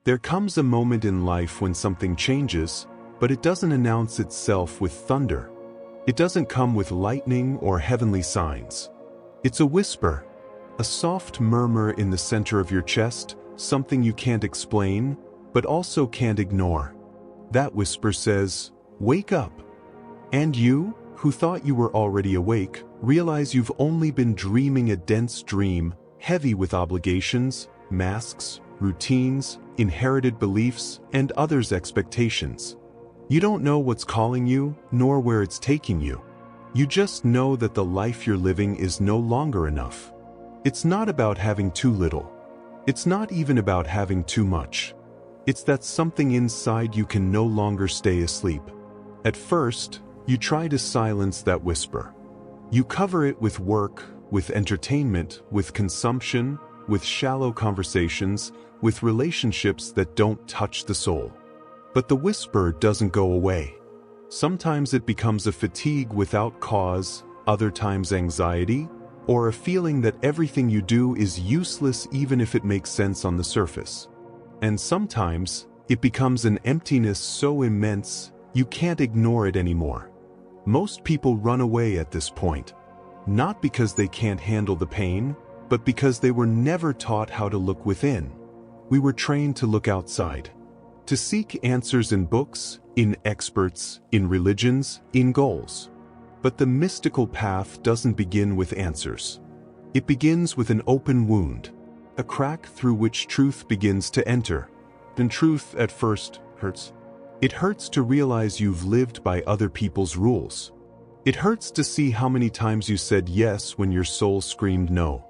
There comes a moment in life when something changes, but it doesn't announce itself with thunder. It doesn't come with lightning or heavenly signs. It's a whisper, a soft murmur in the center of your chest, something you can't explain, but also can't ignore. That whisper says, "Wake up." And you, who thought you were already awake, realize you've only been dreaming a dense dream, heavy with obligations, masks, routines, inherited beliefs, and others' expectations. You don't know what's calling you, nor where it's taking you. You just know that the life you're living is no longer enough. It's not about having too little. It's not even about having too much. It's that something inside you can no longer stay asleep. At first, you try to silence that whisper. You cover it with work, with entertainment, with consumption, with shallow conversations, with relationships that don't touch the soul. But the whisper doesn't go away. Sometimes it becomes a fatigue without cause, other times anxiety, or a feeling that everything you do is useless even if it makes sense on the surface. And sometimes, it becomes an emptiness so immense, you can't ignore it anymore. Most people run away at this point, not because they can't handle the pain, but because they were never taught how to look within. We were trained to look outside, to seek answers in books, in experts, in religions, in goals. But the mystical path doesn't begin with answers. It begins with an open wound, a crack through which truth begins to enter. Then truth at first hurts. It hurts to realize you've lived by other people's rules. It hurts to see how many times you said yes when your soul screamed no.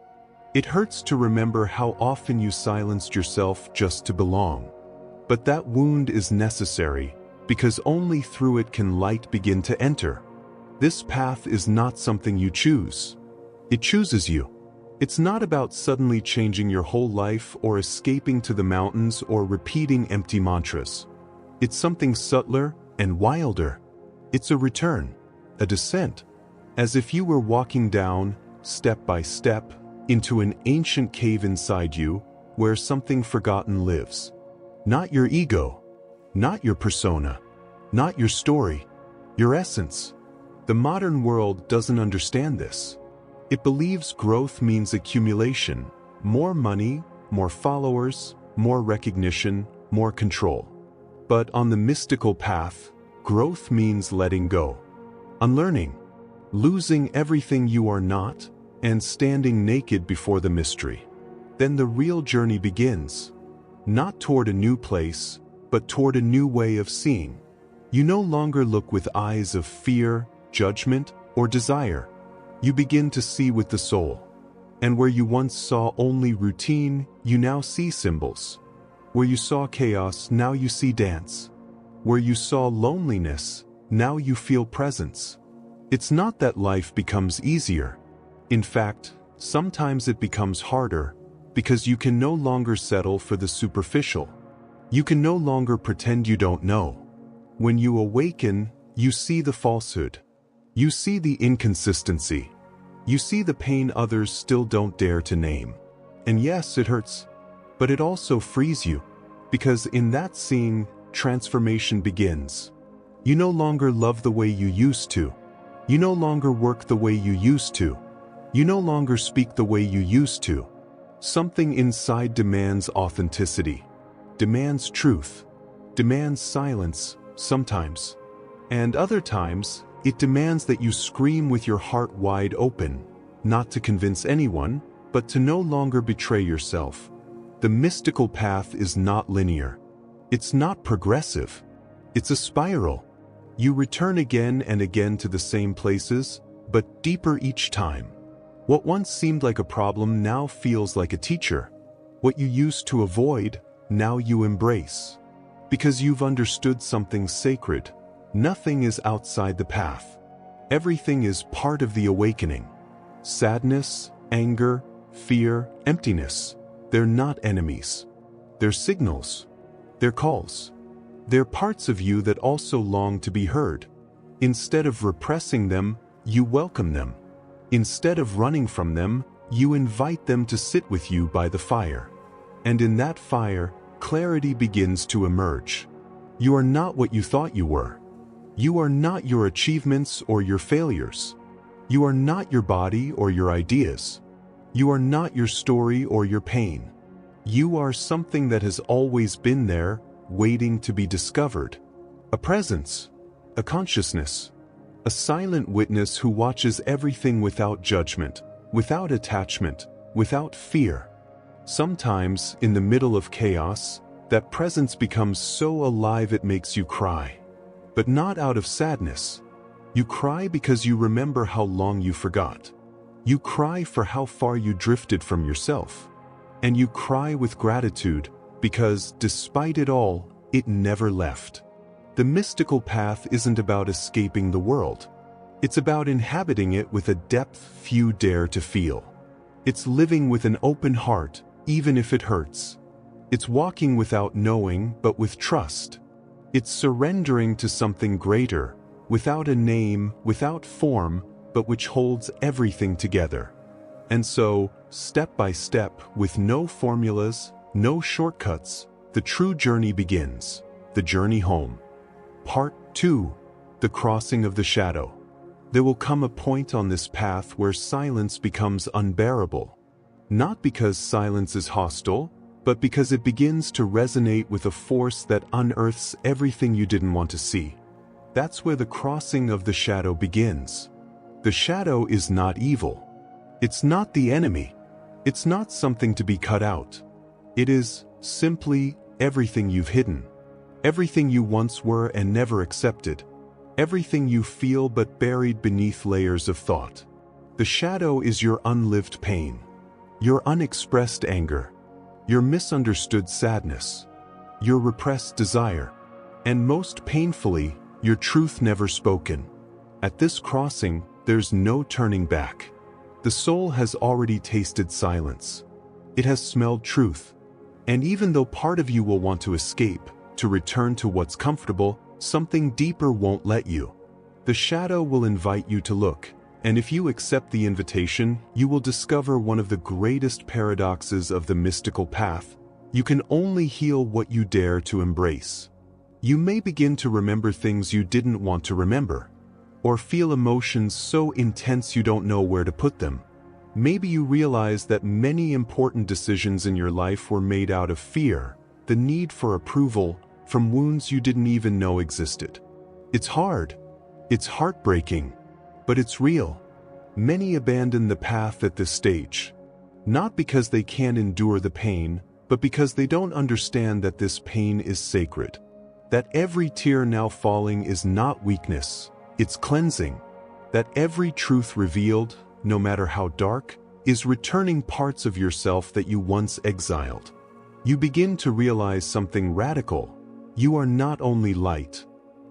It hurts to remember how often you silenced yourself just to belong. But that wound is necessary, because only through it can light begin to enter. This path is not something you choose. It chooses you. It's not about suddenly changing your whole life or escaping to the mountains or repeating empty mantras. It's something subtler and wilder. It's a return, a descent, as if you were walking down, step by step, into an ancient cave inside you, where something forgotten lives. Not your ego, not your persona, not your story, your essence. The modern world doesn't understand this. It believes growth means accumulation, more money, more followers, more recognition, more control. But on the mystical path, growth means letting go, unlearning, losing everything you are not, and standing naked before the mystery. Then the real journey begins, not toward a new place, but toward a new way of seeing. You no longer look with eyes of fear, judgment, or desire. You begin to see with the soul. And where you once saw only routine, you now see symbols. Where you saw chaos, now you see dance. Where you saw loneliness, now you feel presence. It's not that life becomes easier. In fact, sometimes it becomes harder, because you can no longer settle for the superficial. You can no longer pretend you don't know. When you awaken, you see the falsehood. You see the inconsistency. You see the pain others still don't dare to name. And yes, it hurts, but it also frees you, because in that seeing, transformation begins. You no longer love the way you used to. You no longer work the way you used to. You no longer speak the way you used to. Something inside demands authenticity, demands truth, demands silence, sometimes. And other times, it demands that you scream with your heart wide open, not to convince anyone, but to no longer betray yourself. The mystical path is not linear. It's not progressive. It's a spiral. You return again and again to the same places, but deeper each time. What once seemed like a problem now feels like a teacher. What you used to avoid, now you embrace. Because you've understood something sacred. Nothing is outside the path. Everything is part of the awakening. Sadness, anger, fear, emptiness. They're not enemies. They're signals. They're calls. They're parts of you that also long to be heard. Instead of repressing them, you welcome them. Instead of running from them, you invite them to sit with you by the fire. And in that fire, clarity begins to emerge. You are not what you thought you were. You are not your achievements or your failures. You are not your body or your ideas. You are not your story or your pain. You are something that has always been there, waiting to be discovered. A presence, a consciousness, a silent witness who watches everything without judgment, without attachment, without fear. Sometimes, in the middle of chaos, that presence becomes so alive it makes you cry. But not out of sadness. You cry because you remember how long you forgot. You cry for how far you drifted from yourself. And you cry with gratitude because, despite it all, it never left. The mystical path isn't about escaping the world. It's about inhabiting it with a depth few dare to feel. It's living with an open heart, even if it hurts. It's walking without knowing, but with trust. It's surrendering to something greater, without a name, without form, but which holds everything together. And so, step by step, with no formulas, no shortcuts, the true journey begins, the journey home. Part 2. The Crossing of the Shadow. There will come a point on this path where silence becomes unbearable. Not because silence is hostile, but because it begins to resonate with a force that unearths everything you didn't want to see. That's where the crossing of the shadow begins. The shadow is not evil. It's not the enemy. It's not something to be cut out. It is simply everything you've hidden. Everything you once were and never accepted. Everything you feel but buried beneath layers of thought. The shadow is your unlived pain. Your unexpressed anger. Your misunderstood sadness. Your repressed desire. And most painfully, your truth never spoken. At this crossing, there's no turning back. The soul has already tasted silence. It has smelled truth. And even though part of you will want to escape, to return to what's comfortable, something deeper won't let you. The shadow will invite you to look, and if you accept the invitation, you will discover one of the greatest paradoxes of the mystical path. You can only heal what you dare to embrace. You may begin to remember things you didn't want to remember, or feel emotions so intense you don't know where to put them. Maybe you realize that many important decisions in your life were made out of fear, the need for approval, from wounds you didn't even know existed. It's hard. It's heartbreaking. But it's real. Many abandon the path at this stage. Not because they can't endure the pain, but because they don't understand that this pain is sacred. That every tear now falling is not weakness, it's cleansing. That every truth revealed, no matter how dark, is returning parts of yourself that you once exiled. You begin to realize something radical. You are not only light.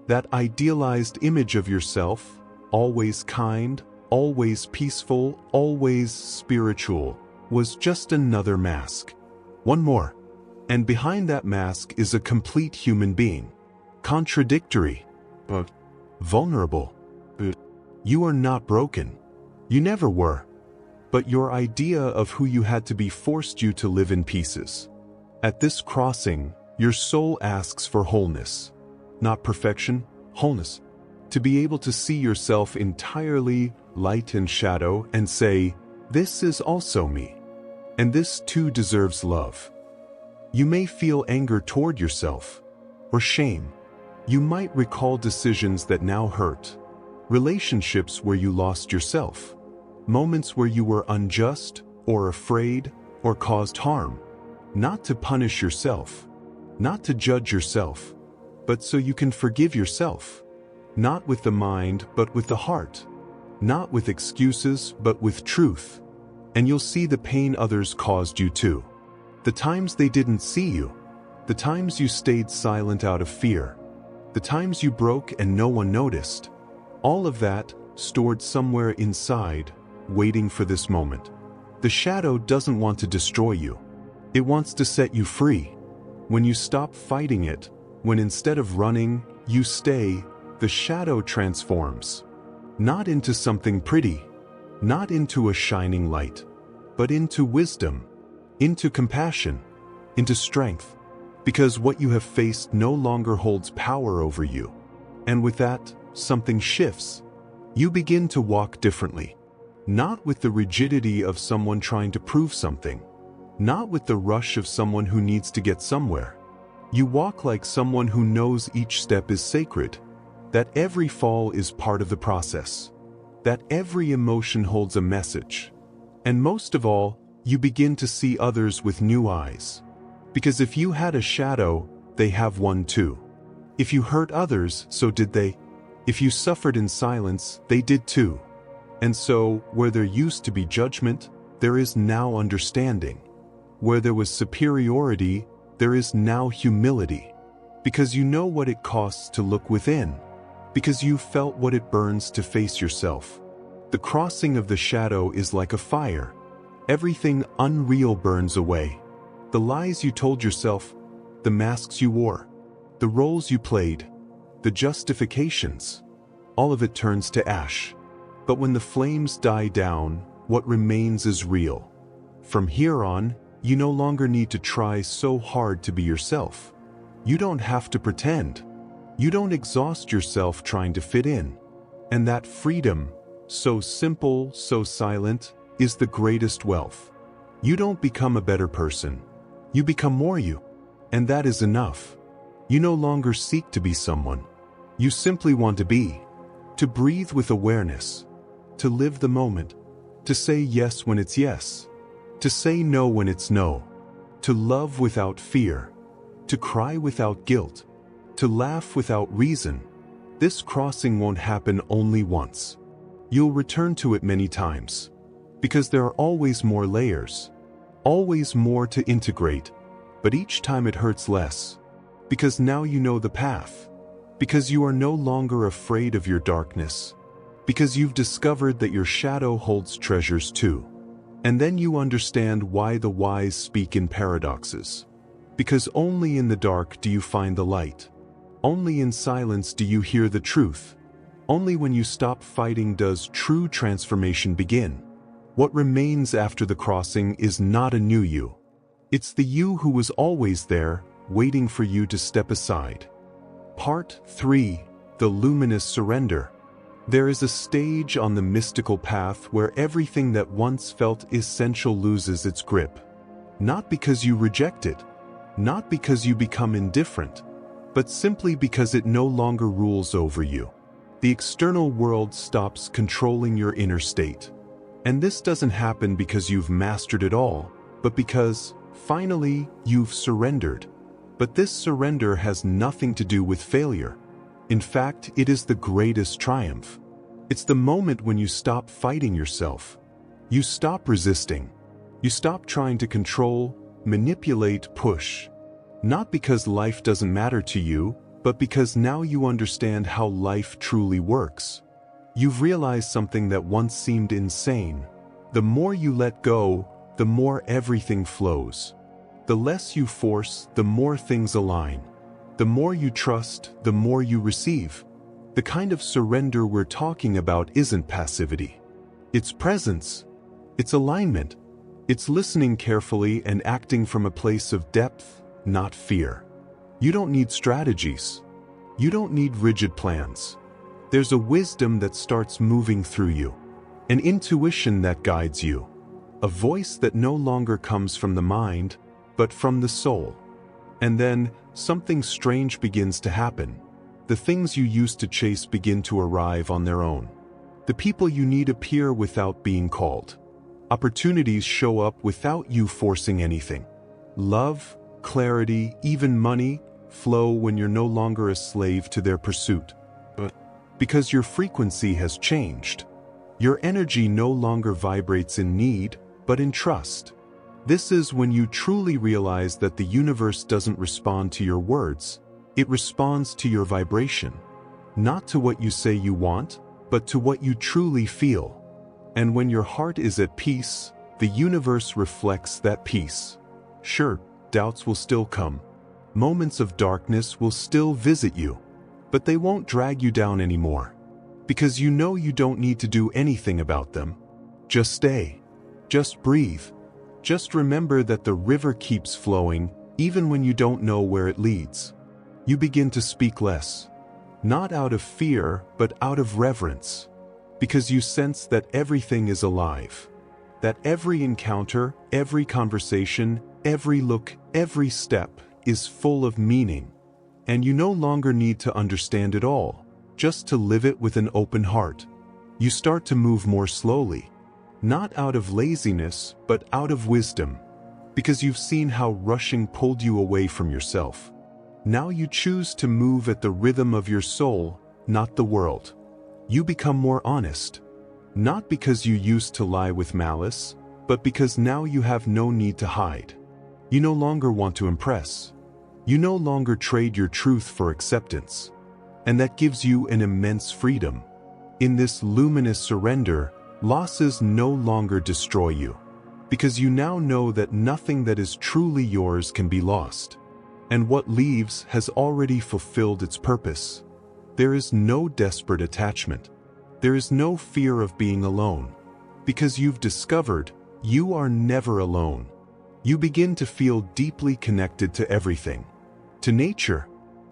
That idealized image of yourself, always kind, always peaceful, always spiritual, was just another mask. One more. And behind that mask is a complete human being. Contradictory, but vulnerable. You are not broken. You never were. But your idea of who you had to be forced you to live in pieces. At this crossing, your soul asks for wholeness. Not perfection, wholeness. To be able to see yourself entirely, light and shadow, and say, this is also me. And this too deserves love. You may feel anger toward yourself, or shame. You might recall decisions that now hurt. Relationships where you lost yourself. Moments where you were unjust, or afraid, or caused harm. Not to punish yourself. Not to judge yourself, but so you can forgive yourself. Not with the mind, but with the heart. Not with excuses, but with truth. And you'll see the pain others caused you too. The times they didn't see you. The times you stayed silent out of fear. The times you broke and no one noticed. All of that, stored somewhere inside, waiting for this moment. The shadow doesn't want to destroy you. It wants to set you free. When you stop fighting it, when instead of running, you stay, the shadow transforms. Not into something pretty, not into a shining light, but into wisdom, into compassion, into strength. because what you have faced no longer holds power over you. And with that, something shifts. You begin to walk differently. Not with the rigidity of someone trying to prove something. Not with the rush of someone who needs to get somewhere. You walk like someone who knows each step is sacred, that every fall is part of the process, that every emotion holds a message. And most of all, you begin to see others with new eyes. Because if you had a shadow, they have one too. If you hurt others, so did they. If you suffered in silence, they did too. And so, where there used to be judgment, there is now understanding. Where there was superiority, there is now humility. Because you know what it costs to look within. Because you felt what it burns to face yourself. The crossing of the shadow is like a fire. Everything unreal burns away. The lies you told yourself, the masks you wore, the roles you played, the justifications, all of it turns to ash. But when the flames die down, what remains is real. From here on, you no longer need to try so hard to be yourself. You don't have to pretend. You don't exhaust yourself trying to fit in. And that freedom, so simple, so silent, is the greatest wealth. You don't become a better person. You become more you. And that is enough. You no longer seek to be someone. You simply want to be. To breathe with awareness. To live the moment. To say yes when it's yes. To say no when it's no. To love without fear. To cry without guilt. To laugh without reason. This crossing won't happen only once. You'll return to it many times. Because there are always more layers. Always more to integrate. But each time it hurts less. Because now you know the path. Because you are no longer afraid of your darkness. Because you've discovered that your shadow holds treasures too. And then you understand why the wise speak in paradoxes. Because only in the dark do you find the light. Only in silence do you hear the truth. Only when you stop fighting does true transformation begin. What remains after the crossing is not a new you. It's the you who was always there, waiting for you to step aside. Part 3. The Luminous Surrender. There is a stage on the mystical path where everything that once felt essential loses its grip. Not because you reject it, not because you become indifferent, but simply because it no longer rules over you. The external world stops controlling your inner state. And this doesn't happen because you've mastered it all, but because, finally, you've surrendered. But this surrender has nothing to do with failure. In fact, it is the greatest triumph. It's the moment when you stop fighting yourself. You stop resisting. You stop trying to control, manipulate, push. Not because life doesn't matter to you, but because now you understand how life truly works. You've realized something that once seemed insane. The more you let go, the more everything flows. The less you force, the more things align. The more you trust, the more you receive. The kind of surrender we're talking about isn't passivity. It's presence. It's alignment. It's listening carefully and acting from a place of depth, not fear. You don't need strategies. You don't need rigid plans. There's a wisdom that starts moving through you. An intuition that guides you. A voice that no longer comes from the mind, but from the soul. And then, something strange begins to happen. The things you used to chase begin to arrive on their own. The people you need appear without being called. Opportunities show up without you forcing anything. Love, clarity, even money, flow when you're no longer a slave to their pursuit. Because your frequency has changed. Your energy no longer vibrates in need, but in trust. This is when you truly realize that the universe doesn't respond to your words. It responds to your vibration. Not to what you say you want, but to what you truly feel. And when your heart is at peace, the universe reflects that peace. Sure, doubts will still come. Moments of darkness will still visit you. But they won't drag you down anymore. Because you know you don't need to do anything about them. Just stay. Just breathe. Just remember that the river keeps flowing, even when you don't know where it leads. You begin to speak less, not out of fear, but out of reverence, because you sense that everything is alive, that every encounter, every conversation, every look, every step is full of meaning, and you no longer need to understand it all, just to live it with an open heart. You start to move more slowly, not out of laziness, but out of wisdom, because you've seen how rushing pulled you away from yourself. Now you choose to move at the rhythm of your soul, not the world. You become more honest, not because you used to lie with malice, but because now you have no need to hide. You no longer want to impress. You no longer trade your truth for acceptance. And that gives you an immense freedom. In this luminous surrender, losses no longer destroy you, because you now know that nothing that is truly yours can be lost. And what leaves has already fulfilled its purpose. There is no desperate attachment. There is no fear of being alone, because you've discovered you are never alone. You begin to feel deeply connected to everything, to nature,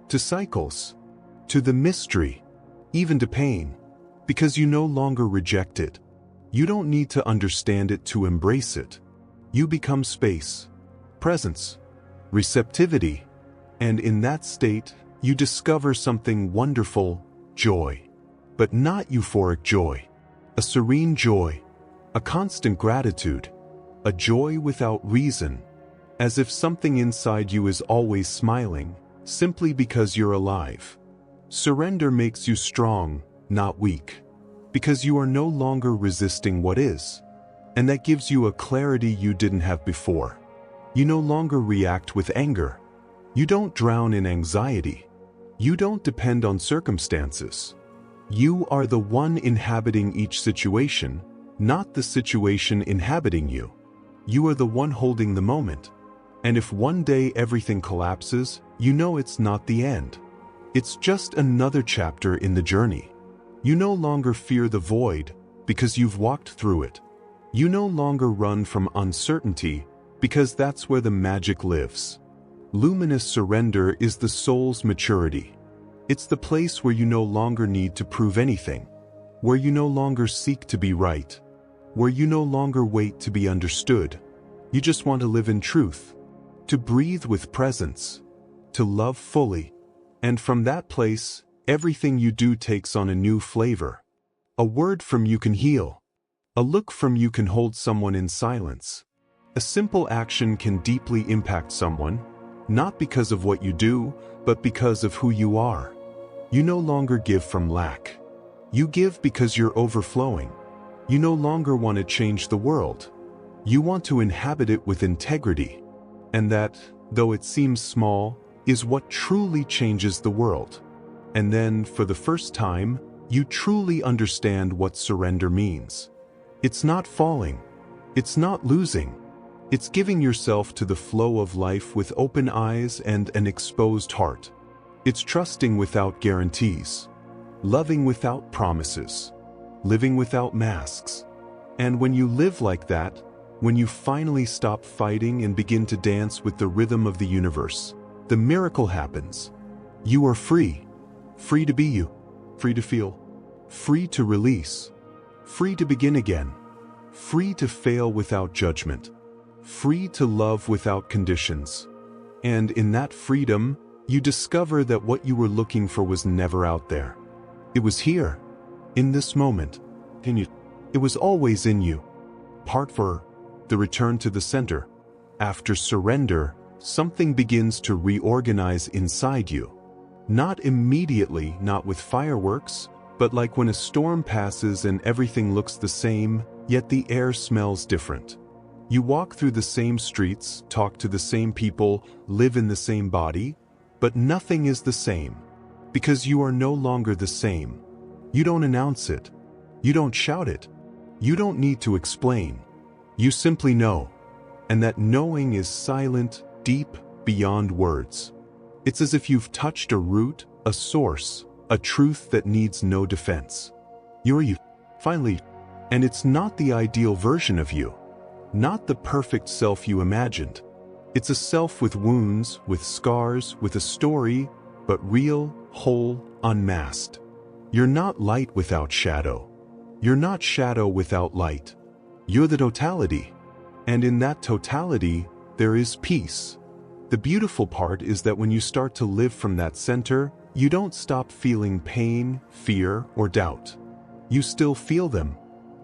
to cycles, to the mystery, even to pain, because you no longer reject it. You don't need to understand it to embrace it. You become space, presence, receptivity, and in that state, you discover something wonderful, joy. But not euphoric joy, a serene joy, a constant gratitude, a joy without reason, as if something inside you is always smiling, simply because you're alive. Surrender makes you strong, not weak, because you are no longer resisting what is, and that gives you a clarity you didn't have before. You no longer react with anger. You don't drown in anxiety. You don't depend on circumstances. You are the one inhabiting each situation, not the situation inhabiting you. You are the one holding the moment. And if one day everything collapses, you know it's not the end. It's just another chapter in the journey. You no longer fear the void because you've walked through it. You no longer run from uncertainty because that's where the magic lives. Luminous surrender is the soul's maturity. It's the place where you no longer need to prove anything, where you no longer seek to be right, where you no longer wait to be understood. You just want to live in truth, to breathe with presence, to love fully, and from that place, everything you do takes on a new flavor. A word from you can heal. A look from you can hold someone in silence. A simple action can deeply impact someone, not because of what you do, but because of who you are. You no longer give from lack. You give because you're overflowing. You no longer want to change the world. You want to inhabit it with integrity. And that, though it seems small, is what truly changes the world. And then, for the first time, you truly understand what surrender means. It's not falling. It's not losing. It's giving yourself to the flow of life with open eyes and an exposed heart. It's trusting without guarantees, loving without promises, living without masks. And when you live like that, when you finally stop fighting and begin to dance with the rhythm of the universe, the miracle happens. You are free. Free to be you. Free to feel. Free to release. Free to begin again. Free to fail without judgment. Free to love without conditions. And in that freedom, you discover that what you were looking for was never out there. It was here, in this moment. It was always in you. Part 4, the return to the center. After surrender, something begins to reorganize inside you. Not immediately, not with fireworks, but like when a storm passes and everything looks the same, yet the air smells different. You walk through the same streets, talk to the same people, live in the same body, but nothing is the same, because you are no longer the same. You don't announce it. You don't shout it. You don't need to explain. You simply know. And that knowing is silent, deep, beyond words. It's as if you've touched a root, a source, a truth that needs no defense. You're you, finally. And it's not the ideal version of you. Not the perfect self you imagined. It's a self with wounds, with scars, with a story, but real, whole, unmasked. You're not light without shadow. You're not shadow without light. You're the totality. And in that totality, there is peace. The beautiful part is that when you start to live from that center, you don't stop feeling pain, fear, or doubt. You still feel them,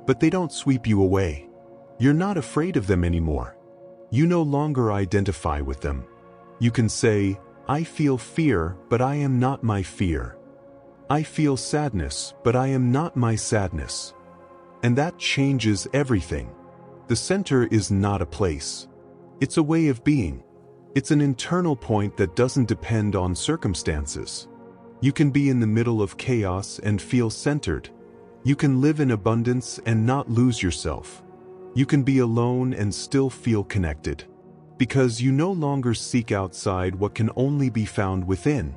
but they don't sweep you away. You're not afraid of them anymore. You no longer identify with them. You can say, I feel fear, but I am not my fear. I feel sadness, but I am not my sadness. And that changes everything. The center is not a place. It's a way of being. It's an internal point that doesn't depend on circumstances. You can be in the middle of chaos and feel centered. You can live in abundance and not lose yourself. You can be alone and still feel connected. Because you no longer seek outside what can only be found within.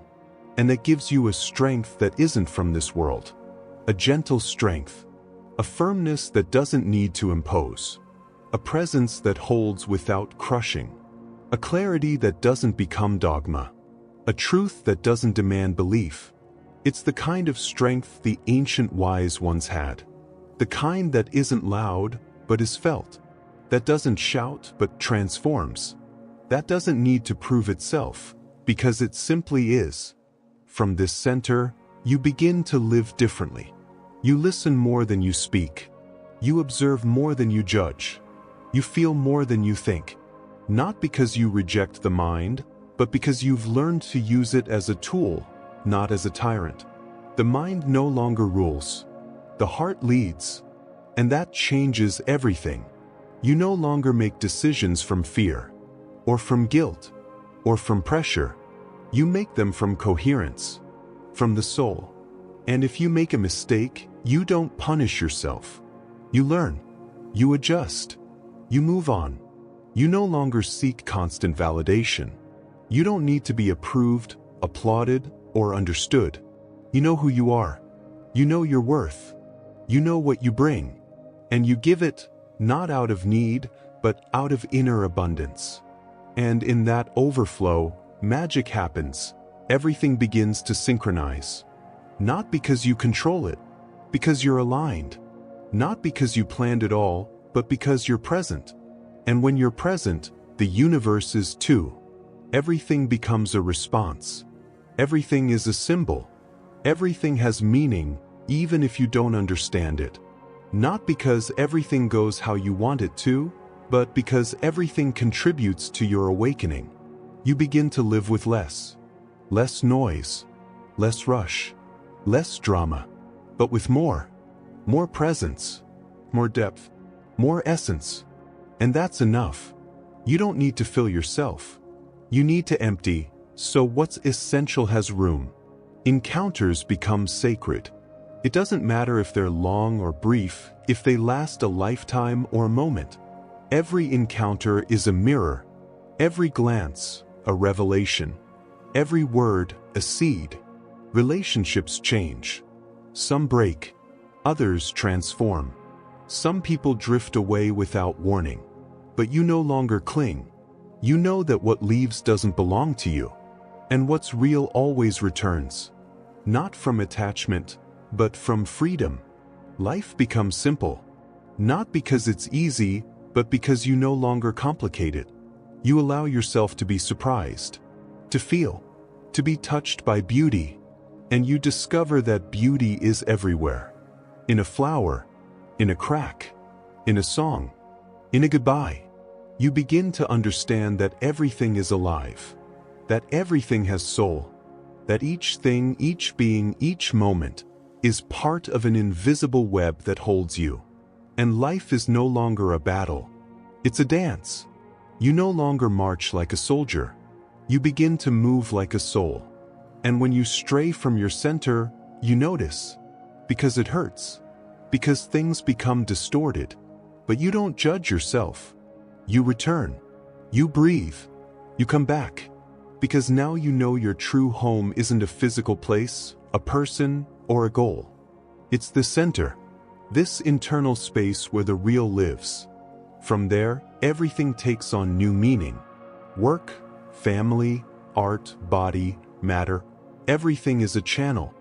And that gives you a strength that isn't from this world. A gentle strength. A firmness that doesn't need to impose. A presence that holds without crushing. A clarity that doesn't become dogma. A truth that doesn't demand belief. It's the kind of strength the ancient wise once had. The kind that isn't loud, but is felt. That doesn't shout, but transforms. That doesn't need to prove itself, because it simply is. From this center, you begin to live differently. You listen more than you speak. You observe more than you judge. You feel more than you think. Not because you reject the mind, but because you've learned to use it as a tool, not as a tyrant. The mind no longer rules. The heart leads. And that changes everything. You no longer make decisions from fear, or from guilt, or from pressure. You make them from coherence, from the soul. And if you make a mistake, you don't punish yourself. You learn. You adjust. You move on. You no longer seek constant validation. You don't need to be approved, applauded, or understood. You know who you are. You know your worth. You know what you bring. And you give it, not out of need, but out of inner abundance. And in that overflow, magic happens. Everything begins to synchronize. Not because you control it, because you're aligned. Not because you planned it all, but because you're present. And when you're present, the universe is too. Everything becomes a response. Everything is a symbol. Everything has meaning, even if you don't understand it. Not because everything goes how you want it to, but because everything contributes to your awakening. You begin to live with less. Less noise. Less rush. Less drama. But with more. More presence. More depth. More essence. And that's enough. You don't need to fill yourself. You need to empty, so what's essential has room. Encounters become sacred. It doesn't matter if they're long or brief, if they last a lifetime or a moment. Every encounter is a mirror. Every glance, a revelation. Every word, a seed. Relationships change. Some break. Others transform. Some people drift away without warning. But you no longer cling. You know that what leaves doesn't belong to you. And what's real always returns. Not from attachment, but from freedom. Life becomes simple. Not because it's easy, but because you no longer complicate it. You allow yourself to be surprised, to feel, to be touched by beauty. And you discover that beauty is everywhere. In a flower, in a crack, in a song, in a goodbye. You begin to understand that everything is alive, that everything has soul, that each thing, each being, each moment is part of an invisible web that holds you. And life is no longer a battle. It's a dance. You no longer march like a soldier. You begin to move like a soul. And when you stray from your center, you notice. Because it hurts. Because things become distorted. But you don't judge yourself. You return. You breathe. You come back. Because now you know your true home isn't a physical place, a person, or a goal. It's the center. This internal space where the real lives. From there, everything takes on new meaning. Work, family, art, body, matter, everything is a channel.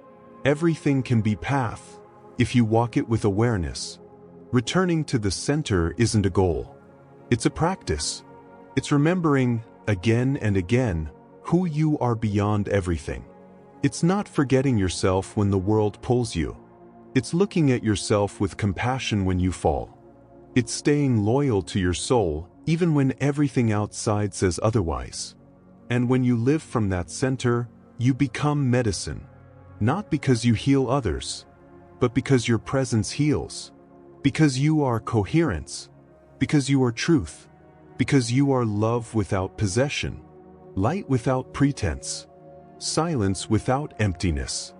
Everything can be path, if you walk it with awareness. Returning to the center isn't a goal. It's a practice. It's remembering, again and again, who you are beyond everything. It's not forgetting yourself when the world pulls you. It's looking at yourself with compassion when you fall. It's staying loyal to your soul, even when everything outside says otherwise. And when you live from that center, you become medicine. Not because you heal others, but because your presence heals. Because you are coherence. Because you are truth. Because you are love without possession. Light without pretense. Silence without emptiness.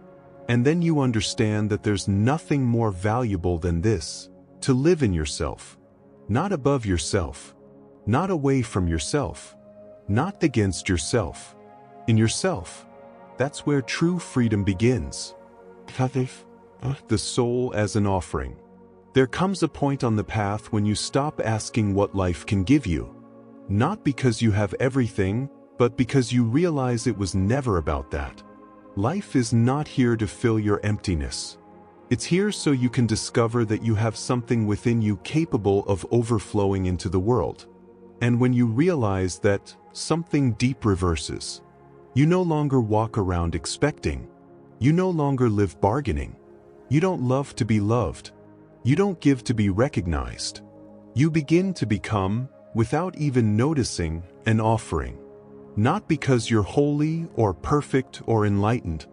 And then you understand that there's nothing more valuable than this, to live in yourself. Not above yourself. Not away from yourself. Not against yourself. In yourself. That's where true freedom begins. The soul as an offering. There comes a point on the path when you stop asking what life can give you. Not because you have everything, but because you realize it was never about that. Life is not here to fill your emptiness. It's here so you can discover that you have something within you capable of overflowing into the world. And when you realize that, something deep reverses. You no longer walk around expecting. You no longer live bargaining. You don't love to be loved. You don't give to be recognized. You begin to become, without even noticing, an offering. Not because you're holy or perfect or enlightened,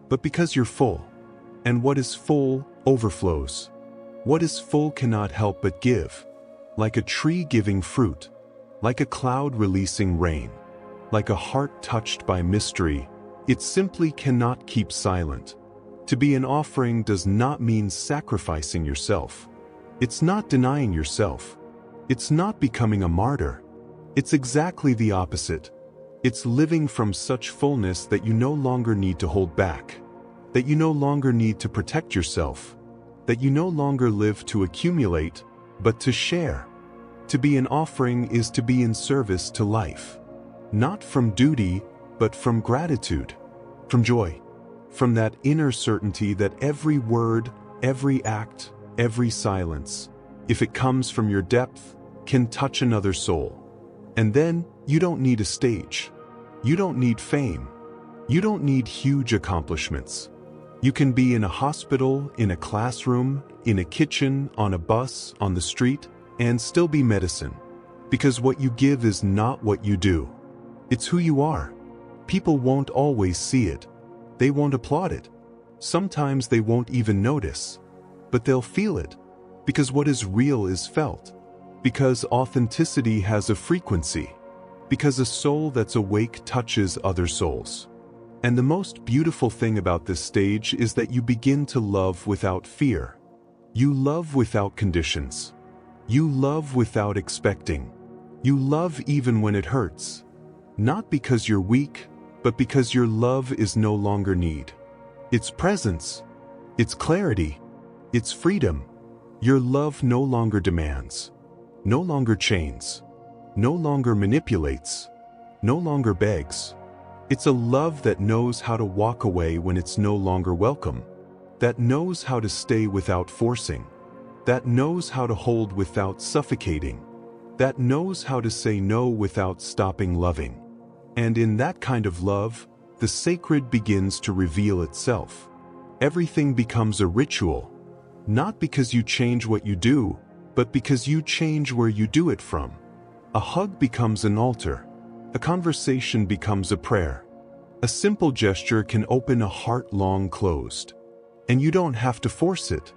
but because you're full. And what is full overflows. What is full cannot help but give. Like a tree giving fruit. Like a cloud releasing rain. Like a heart touched by mystery, it simply cannot keep silent. To be an offering does not mean sacrificing yourself. It's not denying yourself. It's not becoming a martyr. It's exactly the opposite. It's living from such fullness that you no longer need to hold back. That you no longer need to protect yourself. That you no longer live to accumulate, but to share. To be an offering is to be in service to life. Not from duty, but from gratitude. From joy. From that inner certainty that every word, every act, every silence, if it comes from your depth, can touch another soul. And then, you don't need a stage. You don't need fame. You don't need huge accomplishments. You can be in a hospital, in a classroom, in a kitchen, on a bus, on the street, and still be medicine. Because what you give is not what you do. It's who you are. People won't always see it. They won't applaud it. Sometimes they won't even notice. But they'll feel it. Because what is real is felt. Because authenticity has a frequency. Because a soul that's awake touches other souls. And the most beautiful thing about this stage is that you begin to love without fear. You love without conditions. You love without expecting. You love even when it hurts. Not because you're weak, but because your love is no longer need. It's presence. It's clarity. It's freedom. Your love no longer demands. No longer chains. No longer manipulates. No longer begs. It's a love that knows how to walk away when it's no longer welcome. That knows how to stay without forcing. That knows how to hold without suffocating. That knows how to say no without stopping loving. And in that kind of love, the sacred begins to reveal itself. Everything becomes a ritual. Not because you change what you do, but because you change where you do it from. A hug becomes an altar. A conversation becomes a prayer. A simple gesture can open a heart long closed. And you don't have to force it.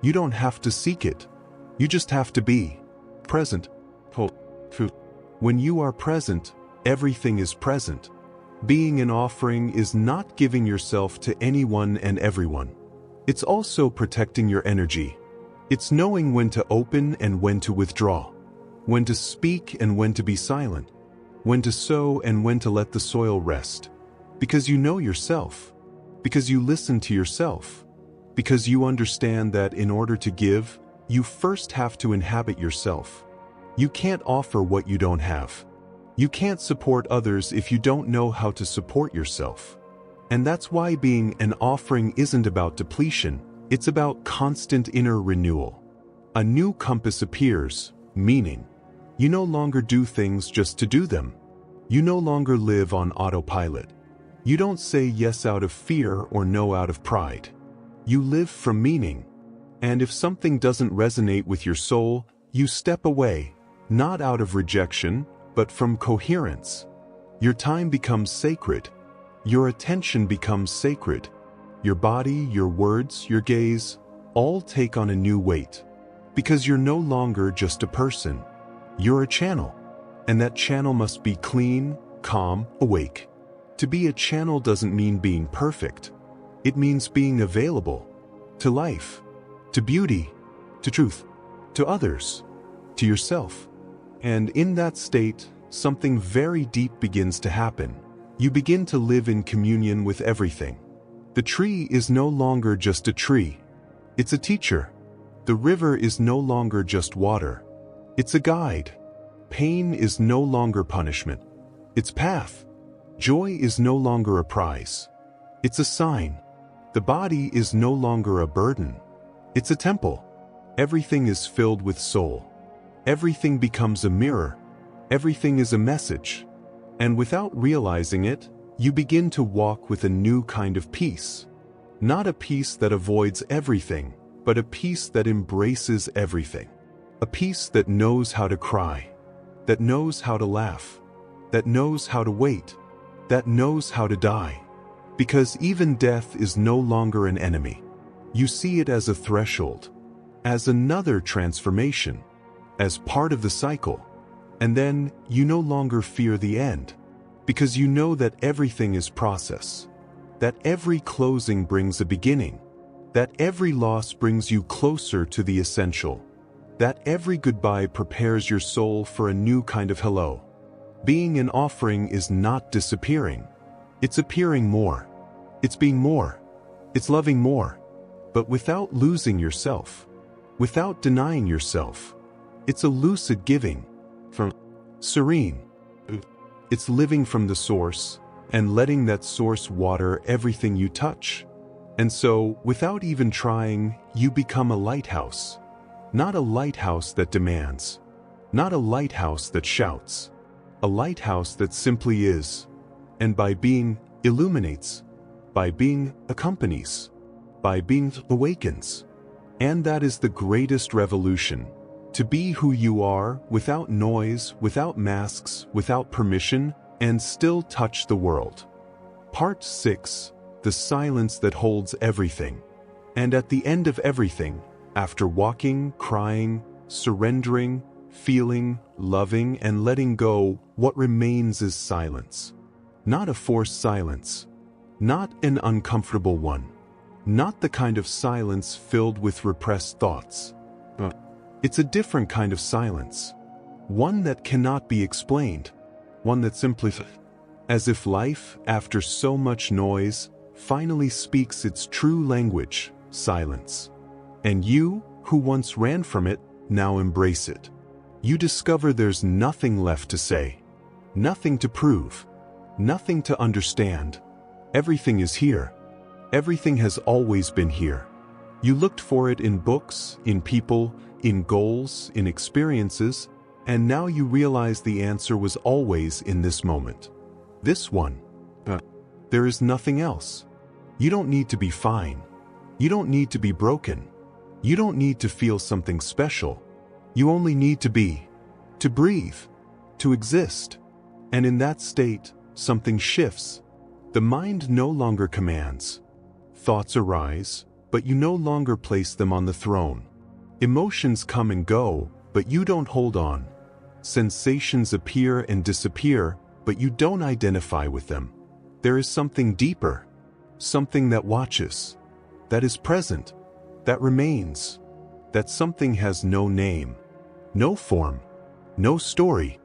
You don't have to seek it. You just have to be present. When you are present, everything is present. Being an offering is not giving yourself to anyone and everyone. It's also protecting your energy. It's knowing when to open and when to withdraw. When to speak and when to be silent. When to sow and when to let the soil rest. Because you know yourself. Because you listen to yourself. Because you understand that in order to give, you first have to inhabit yourself. You can't offer what you don't have. You can't support others if you don't know how to support yourself. And that's why being an offering isn't about depletion, it's about constant inner renewal. A new compass appears, meaning, you no longer do things just to do them. You no longer live on autopilot. You don't say yes out of fear or no out of pride. You live from meaning. And if something doesn't resonate with your soul, you step away, not out of rejection, but from coherence. Your time becomes sacred. Your attention becomes sacred. Your body, your words, your gaze, all take on a new weight. Because you're no longer just a person. You're a channel. And that channel must be clean, calm, awake. To be a channel doesn't mean being perfect. It means being available. To life. To beauty. To truth. To others. To yourself. And in that state, something very deep begins to happen. You begin to live in communion with everything. The tree is no longer just a tree. It's a teacher. The river is no longer just water. It's a guide. Pain is no longer punishment. It's path. Joy is no longer a prize. It's a sign. The body is no longer a burden. It's a temple. Everything is filled with soul. Everything becomes a mirror. Everything is a message. And without realizing it, you begin to walk with a new kind of peace. Not a peace that avoids everything, but a peace that embraces everything. A peace that knows how to cry, that knows how to laugh, that knows how to wait, that knows how to die. Because even death is no longer an enemy. You see it as a threshold, as another transformation, as part of the cycle. And then you no longer fear the end, because you know that everything is process, that every closing brings a beginning, that every loss brings you closer to the essential, that every goodbye prepares your soul for a new kind of hello. Being an offering is not disappearing. It's appearing more. It's being more. It's loving more. But without losing yourself. Without denying yourself. It's a lucid giving. From serene. It's living from the source and letting that source water everything you touch. And so, without even trying, you become a lighthouse. Not a lighthouse that demands. Not a lighthouse that shouts. A lighthouse that simply is. And by being, illuminates. By being, accompanies. By being, awakens. And that is the greatest revolution. To be who you are, without noise, without masks, without permission, and still touch the world. Part 6. The silence that holds everything. And at the end of everything, after walking, crying, surrendering, feeling, loving, and letting go, what remains is silence. Not a forced silence. Not an uncomfortable one. Not the kind of silence filled with repressed thoughts. It's a different kind of silence. One that cannot be explained. One that simply, as if life, after so much noise, finally speaks its true language, silence. And you, who once ran from it, now embrace it. You discover there's nothing left to say. Nothing to prove. Nothing to understand. Everything is here. Everything has always been here. You looked for it in books, in people, in goals, in experiences, and now you realize the answer was always in this moment. This one. There is nothing else. You don't need to be fine. You don't need to be broken. You don't need to feel something special. You only need to be, to breathe, to exist. And in that state, something shifts. The mind no longer commands. Thoughts arise, but you no longer place them on the throne. Emotions come and go, but you don't hold on. Sensations appear and disappear, but you don't identify with them. There is something deeper, something that watches, that is present, that remains. That something has no name, no form, no story.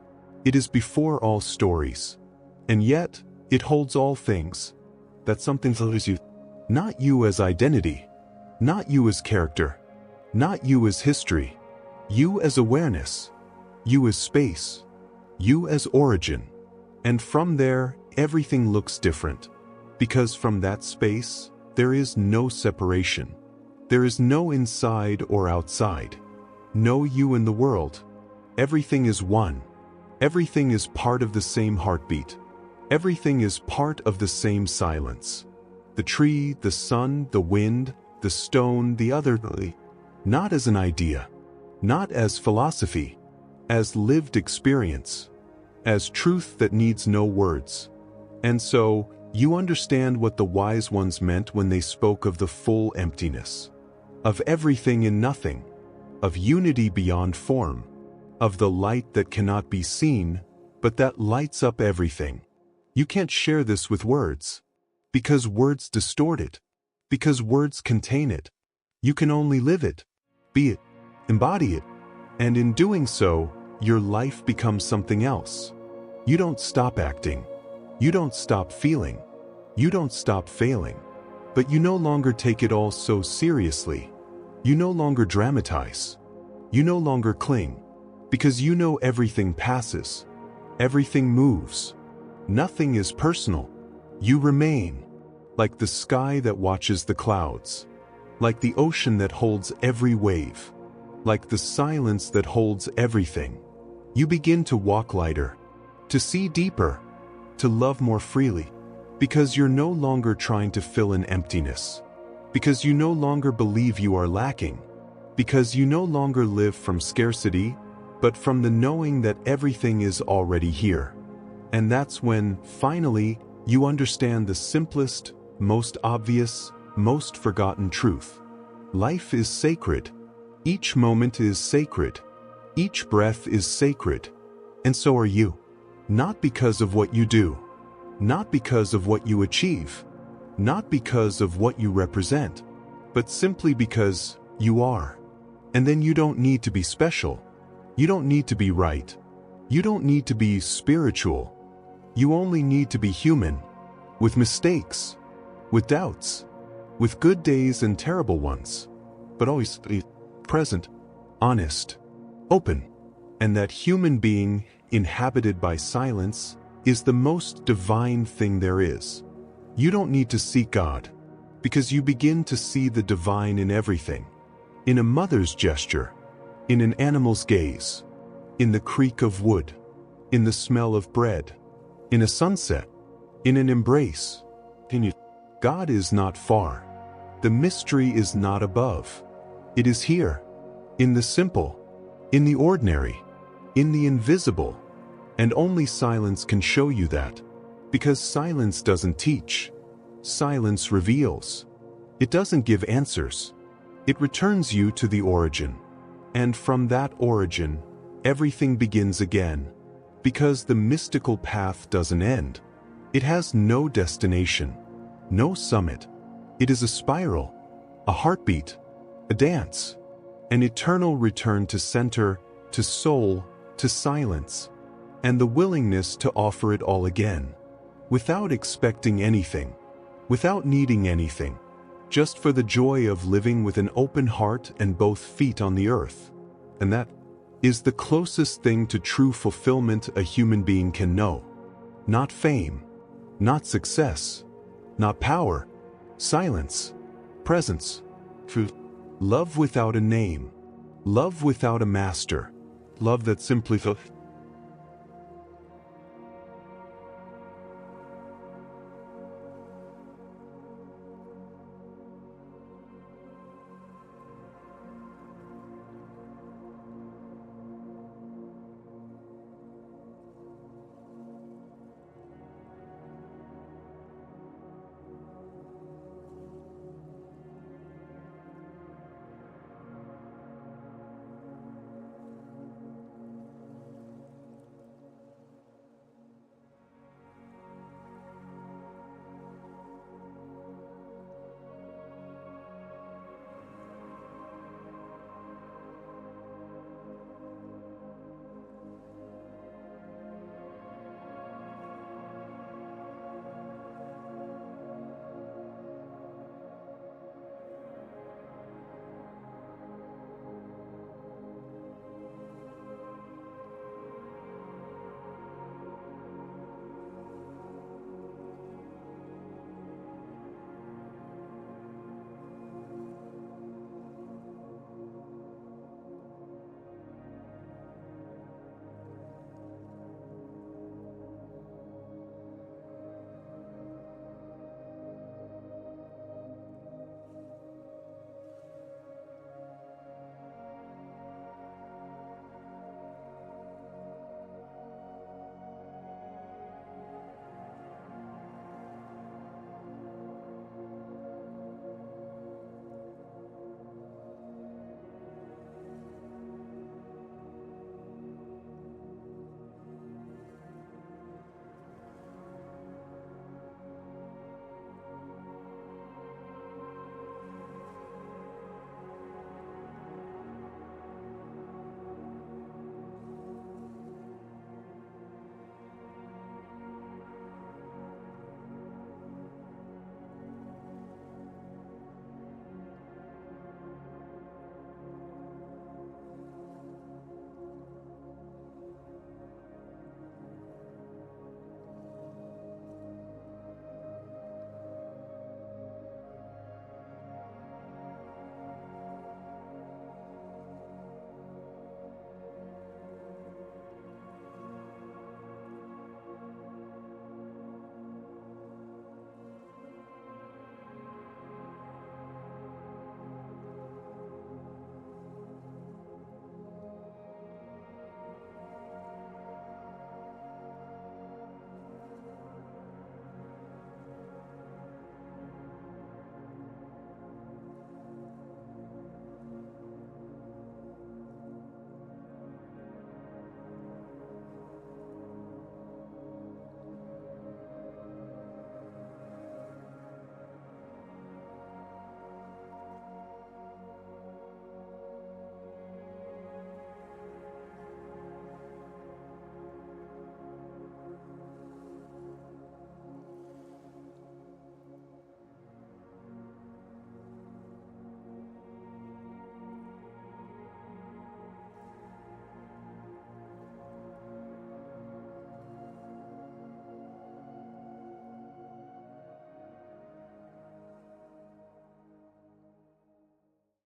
It is before all stories. And yet, it holds all things. That something follows you. Not you as identity. Not you as character. Not you as history. You as awareness. You as space. You as origin. And from there, everything looks different. Because from that space, there is no separation. There is no inside or outside. No you in the world. Everything is one. Everything is part of the same heartbeat. Everything is part of the same silence. The tree, the sun, the wind, the stone, the other, not as an idea, not as philosophy, as lived experience, as truth that needs no words. And so, you understand what the wise ones meant when they spoke of the full emptiness, of everything in nothing, of unity beyond form, of the light that cannot be seen, but that lights up everything. You can't share this with words, because words distort it, because words contain it. You can only live it, be it, embody it, and in doing so, your life becomes something else. You don't stop acting. You don't stop feeling. You don't stop failing. But you no longer take it all so seriously. You no longer dramatize. You no longer cling. Because you know everything passes. Everything moves. Nothing is personal. You remain. Like the sky that watches the clouds. Like the ocean that holds every wave. Like the silence that holds everything. You begin to walk lighter. To see deeper. To love more freely. Because you're no longer trying to fill an emptiness. Because you no longer believe you are lacking. Because you no longer live from scarcity, but from the knowing that everything is already here. And that's when, finally, you understand the simplest, most obvious, most forgotten truth. Life is sacred. Each moment is sacred. Each breath is sacred. And so are you. Not because of what you do. Not because of what you achieve. Not because of what you represent. But simply because you are. And then you don't need to be special. You don't need to be right. You don't need to be spiritual. You only need to be human. With mistakes. With doubts. With good days and terrible ones. But always present. Honest. Open. And that human being, inhabited by silence, is the most divine thing there is. You don't need to seek God. Because you begin to see the divine in everything. In a mother's gesture. In an animal's gaze. In the creak of wood. In the smell of bread. In a sunset. In an embrace. God is not far. The mystery is not above. It is here. In the simple. In the ordinary. In the invisible. And only silence can show you that. Because silence doesn't teach. Silence reveals. It doesn't give answers. It returns you to the origin. And from that origin, everything begins again. Because the mystical path doesn't end. It has no destination. No summit. It is a spiral. A heartbeat. A dance. An eternal return to center, to soul, to silence. And the willingness to offer it all again. Without expecting anything. Without needing anything. Just for the joy of living with an open heart and both feet on the earth. And that is the closest thing to true fulfillment a human being can know. Not fame. Not success. Not power. Silence. Presence. Truth. Love without a name. Love without a master. Love that simply